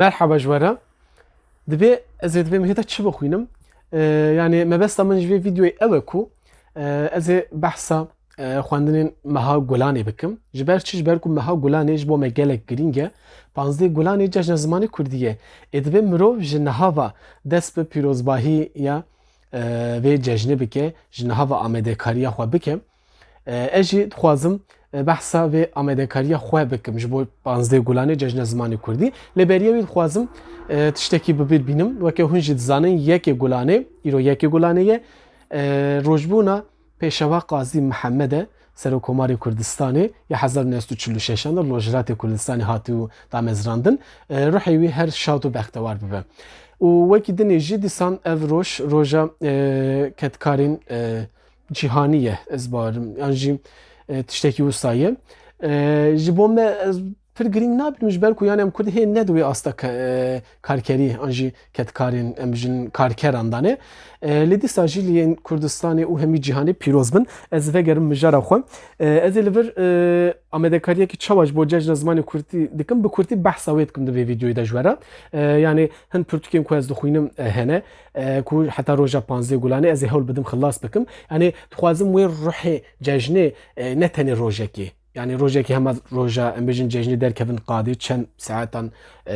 مرحبا جوارا دبي از دبي مهدا چه بخوینم يعني ما بس من جوی ویدیوی اوکو از بحثا خواندن مها گلانی بکم جبر چی جبر کو مها گلانی جبو مگلک گرینگه 15 گلانی جشن زمانی کردیه ادبی مرو جنها و دست به پیروزباهی یا و جشن بکه جنها و آماده کاری خو بکه اجی خوازم بحثا و آماده کاری خو بکم جبو 15 گلانی جشن زمانی کردی لبریه خوازم تشتکی ببیر بینم و که هنچ زانن یک گلانه ایرو یک گلانه روجبونا پیشوا قاضی محمد سرکوماری کردستانی یا 1946 اند لوجرات کردستانی هاتو دامزراندن روحی وی هر شاتو بختوار ببه و وکی دنیجی دیسان اف روجا کتکارین جهانیه از بارم یعنی تشتکی وسایه جبوم پر گرینگ نبودم جبر کو یعنی ام کرد هی ندوی آستا کارکری آنجی کتکارین امجن کارکراندانه لیدی ساجیلی کردستانی او همی جهانی پیروز بن از وگرم مجرا خو از لیور آمدکاریه کی چواج بوجج زمانی کردی دکم به کردی بحث اوید کم دو ویدیوی دجوره یعنی هن پرتکیم کو از دخوینم هنه کو حتی روجا 15 گلانه از هول بدم خلاص بکم یعنی خوازم وی روح ججنه نتنی روجا کی يعني روجا كي هم روجا امبيجن جيجني در كفن قادي چند ساعتان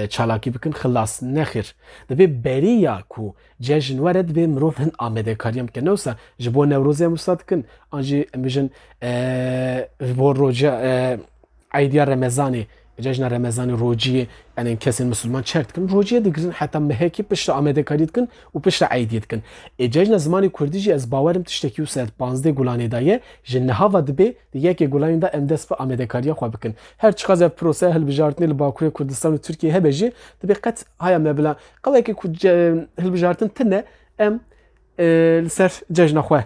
چالاكي بكن خلاص نخير دبي بريا كو جيجن ورد بي مروف هن آمده كاريم كنوسا جبو نوروزي مستاد كن انجي امبيجن جبو روجا عيديا رمزاني جشن رمضان روجی یعنی کسی مسلمان چرت کن روجی دیگرن حتی مهکی پشت آمده کارید کن و پشت عیدیت کن جشن زمانی کردیجی از باورم تشتکیو ساعت 15 گلانی دایه جنها و دبی دیگه که گلانی دا امدست به آمده کاری خواب کن هر چقدر پروسه هل بجارتنی لباکوی کردستان و ترکیه هبجی دبی قط های مبلا قوی که هل بجارتن تنه ام لسر جشن خواه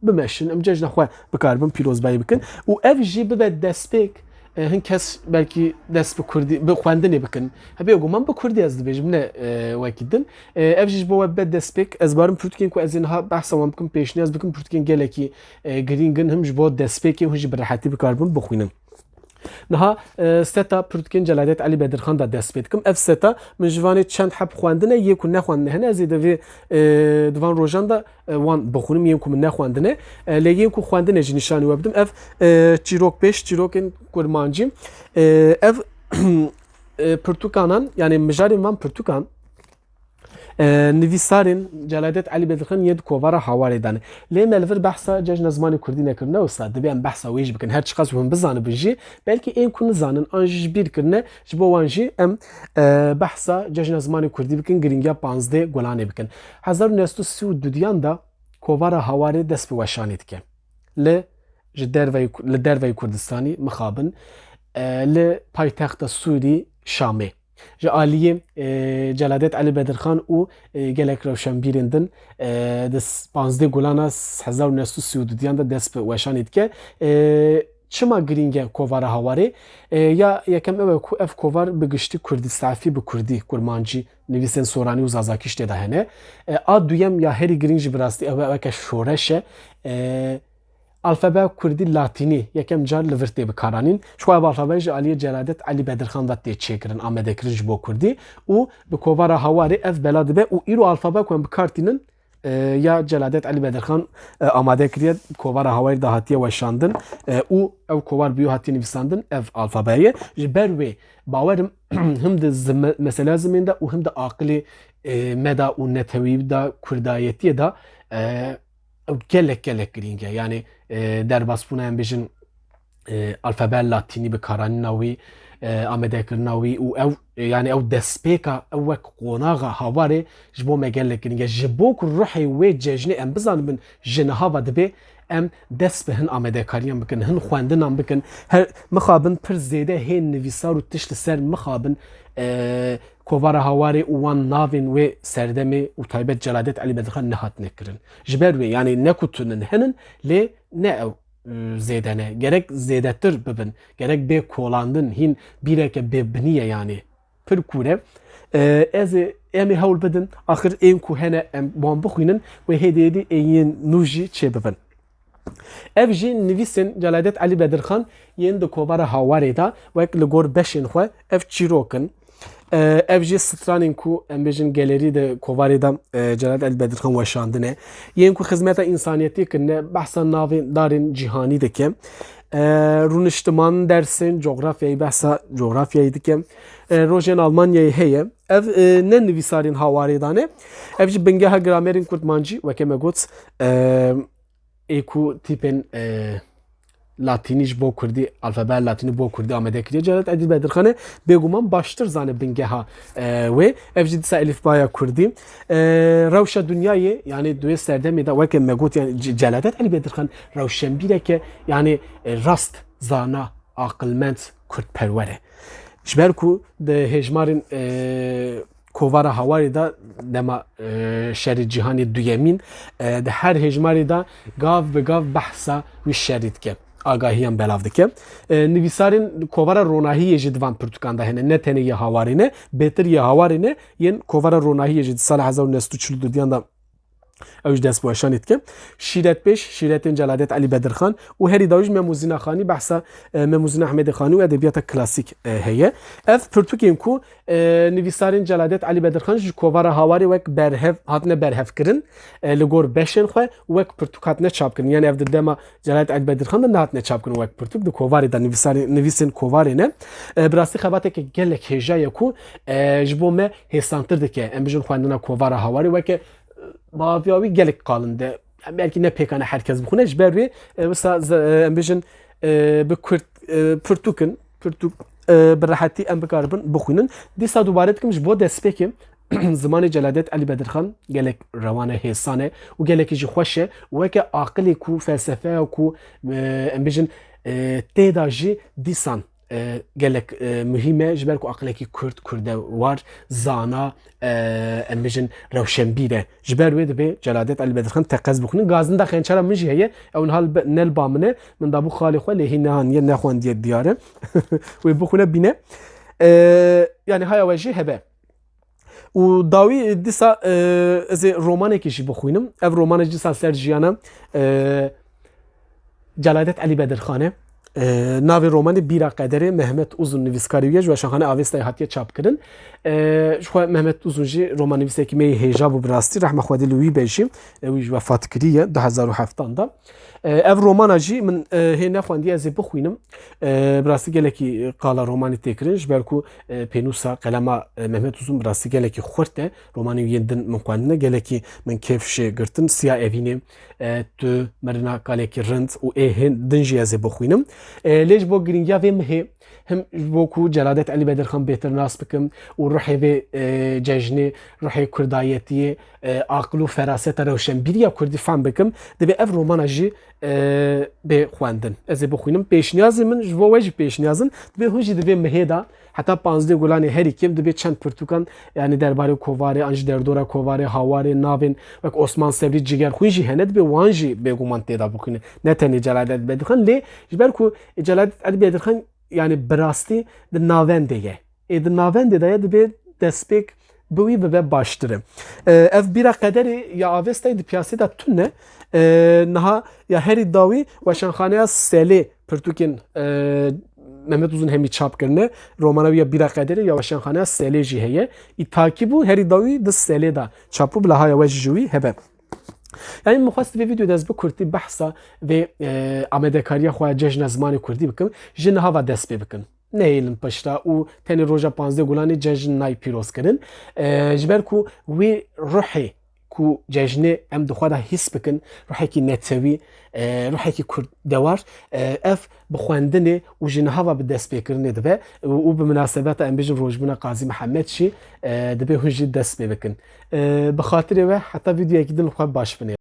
بمشن ام جشن خواه بکاربم پیروز بایی بکن و افجی ببد دست بک هن کس belki dest به کردی به خواندنی بکن هبی گمان به کردی از دبیجم نه وکیدن افجیج بو وب دست بک از بارم پروتکین کو از اینها بحث وام بکن پیشنیاز بکن پروتکین گلکی گرینگن همش بو دست بک همش براحتی بکاربم بخوینم نها ستا پروتکین جلالت علی بدرخان دا دست بید کم اف ستا من جوانی چند حب خواندنه یکو نخواندنه هنه از ایده دوان روژان دا وان بخونم یکو من نخواندنه لیگه یکو خواندنه جی نشانی وابدم اف چیروک پیش چیروکین کرمانجیم اف پرتوکانان یعنی مجاری من پرتوکان نویسارین جلالت علی بدرخان ید کووارا حوالی دانه لیم الفر بحثا جشن زمانی کردی نکرده استاد دبی ام بحثا ویج بکن هر چقدر هم بزانه بجی بلکه این کن زانن آنج بیر کرنه جبو وانجی ام بحثا جشن زمانی کردی بکن گرینگیا 15 گلانه بکن 1932 دیان دا کووارا حوالی دست به وشانید که لدر وی کردستانی مخابن ل پایتخت سوری شامی جالیه جلالت علی بدرخان او گلک روشن بیرندن دست 15 گلانا 1932 دیان دا دست به وشانید که چما گرینگه کووار هواری یا یکم اف کووار بگشتی کردی صافی به کردی کرمانجی نویسن سورانی و زازاکیش ده هنه آ دویم یا هری گرینج براستی او که شورشه الفبا کردی لاتینی یکم جار لورتی بکارانین شو الفبای جالی جلالت علی بدرخان دات چیکرن آمده کرج بو کردی او به کووارا هواری اف بلاد به او ایرو الفبا کوم بکارتینن یا جلالت علی بدرخان آماده کرد کووار هوایی دهاتی و شاندن او کووار بیو هاتی نویساندن اف الفبای جبروی باورم هم د مسئله زمین دا و هم د عقل مدا و نتوی دا کردایتی دا او gelek گرینگه یعنی در باسپونه هم بیشن الفبای لاتینی به کارانی نوی آمده کرناوی او یعنی او دسپیکا او قوناغا هواره جبو مگلک گرینگه جبو که روحی وی ججنه ام بزن من جنها و دبی ام دست به هن آمده کاریم بکن هن خواندن هم بکن هر مخابن پر زیده هن نویسار و تشت سر مخابن کووار هواری وان ناوین و سردمی و تایبت جلالت علی بدرخان نهات نکرن جبر وی یعنی نکوتونن هنن لی نه او زیدنه gerek zedetir bibin gerek be kolandın hin bireke be biniye yani per kure ez emi hawl bidin axir en ku hene em bon bixwinin ve hediyedi en nuji çebibin ev jî nivîsên Celadet Ali Bedirxan yên di kovara hawarê da wek li gor beşên xwe ev çîrokin ev jî stranên ku em bêjin galerî de kovarê da Celal Elbedirxan weşandine yên ku xizmeta însaniyetî kirine behsa navên darên cîhanî dike. Rûniştiman dersin coğrafyayı behsa coğrafyayı dike. Rojên Almanyayê heye. Ev ne nivîsarên hawarê dane. Ev jî bingeha gramerên Kurtmancî weke me got ê ku tîpên Latînî ji bo Kurdî, alfabeya Latînî bo Kurdî amade kiriye. Celal Elbedirxanê bêguman baştir zane bingeha wê. Ev jî dîsa elîfbaya Kurdî. Rewşa dunyayê yani duê serdemê da weke me got yani Celal Elbedirxan rewşenbîreke yani rast zana aqilmend Kurdperwer e. Ji ber ku di hejmarên kovara hawarê da dema şerî cîhanê duyemîn di her hejmarê da gav bi gav behsa wî şerî dike. Agahiyan belav dike. Nivîsarên kovara ronahiyê jî divan Pirtûkan da hene ne tenê yê hawarê ne bêtir yê hawarê ne yên kovara ronahiyê jî di sala 1942 da ew ji dest weşanê dike. Şîretpêş şîretên Celal Elbedirxan û herî dawî ji Memûzîna Xanî behsa Memûzîna Ehmedê Xanî û edebiyata klasîk heye. Ev pirtûkên ku nivîsarên Celal Elbedirxan ji kovara hawarê wek berhev hatine berhevkirin li gor beşên xwe wek pirtûk hatine çapkirin. Yani ev di dema Celal Elbedirxan da nehatine çapkirin wek pirtûk di kovarê da nivîsên kovarê ne. Bi rastî xebateke gelek hêja ye ku ji bo me hêsantir dike. Em bijin xwendina kovara hawarê weke baviyawî gelek qalinde. Belki ne pekane herkes bixune ji ber wê wisa em bijin bi Kurd pirtûkin pirtûk bi rehetî em bikaribin bixwînin. Dîsa dubare dikim ji bo destpêkê zimanê Celal Elbedirxan gelek rewan e hêsan e û gelekî jî xweş e û weke aqilê ku felsefeya ku em bijin têda jî dîsan gelek mühim e ji ber ku aqilekî Kurd Kurde war zana em bijin rewşenbîr e ji ber wê dibe Celal Elbedirxan teqez bixwînin. Gazin da xençera min jî heye ew nihal nelba min e min dabû xalê xwe lê hîn nehaniye nexwendiye diyare wê bixwîne bîne yani haya we jî hebe. û dawî dîsa ez ê romanekî jî bixwînim. Ev romanê dîsa ser jiyana Celal Elbedirxan e. Navê romanê Bîra Qederê Mehmet Uzun nivîskarî ye ji weşanxane Avêstayê hatiye çapkirin. Ji xwe Mehmet Uzun jî romanivîsekî me hêja bû bi rastî rehme Xwedê li wî be jî wî ji wefat kiriye 2007 da. Ev romana jî min hê nexwendiye ez ê bixwînim. Bi rastî gelekî qala romanê têkirin ji ber ku pênûsa qelema Mehmet Uzun bi rastî gelekî xurt e. Romanê yên din min xwendine gelekî min kêf şê girtin Siya Evînê tu mirina kalekî rind û ê din jî ez ê bixwînim. Lê ji bo giringiya vê min hê hem ji bo ku Celal Elbedirxan bêtir nas bikim û ruhê vê cejnê ruhê Kurdayetiyê aqil û feraseta rewşenbîriya Kurdî fehm bikim dibe ev romana jî bê xwendin. Ez ê bixwînim. Pêşniyazê min ji bo we jî pêşniyazin dibe hûn jî divê mihê da heta 15 gulanê herî kim dibe çend pirtûkan yani derbarê kovarê an ji derdora kovarê hawarê navên wek Osman Sevrî Cigerxwîn jî hene dibe wan jî bêguman têda bixwîne. Ne tenê Celal Elbedirxan lê ji ber ku Celal Elbedirxan yani bi rastî di navendê ye. Di navendê de ye dibe destpêk bi wî bibe baştir e. Ev Bîra Qederê ya Avêstayê di piyasê da tune niha ya herî dawî weşanxaneya Selê pirtûkên Mehmet Uzun hemî çap kirine romana ya Bîra Qederê ya weşanxaneya Selê jî heye. Takî bû herî dawî di Selê da çap bû bila haya we ji wî hebe. Yani min xwest vê videoda ez bi Kurdî behsa vê amedekariya xwe cejna zimanê Kurdî bikim ji niha ve dest pê bikin. Nehêlin pişta û tenê roja 15 gulanê cejn nayê pîroz kirin. Ji ber ku wê ruhê ku cejnê em dixwe da hîs bikin ruhekî netewî ruhekî Kurd dewar ev bi xwendinê û ji niha ve bi destpêkirinê dibe û bi münasebeta em bijin rojbûna Qazî Mihemed jî dibe hûn jî dest pê bikin. Bi xatirê we heta vîdeoyekî din xwe baş bine.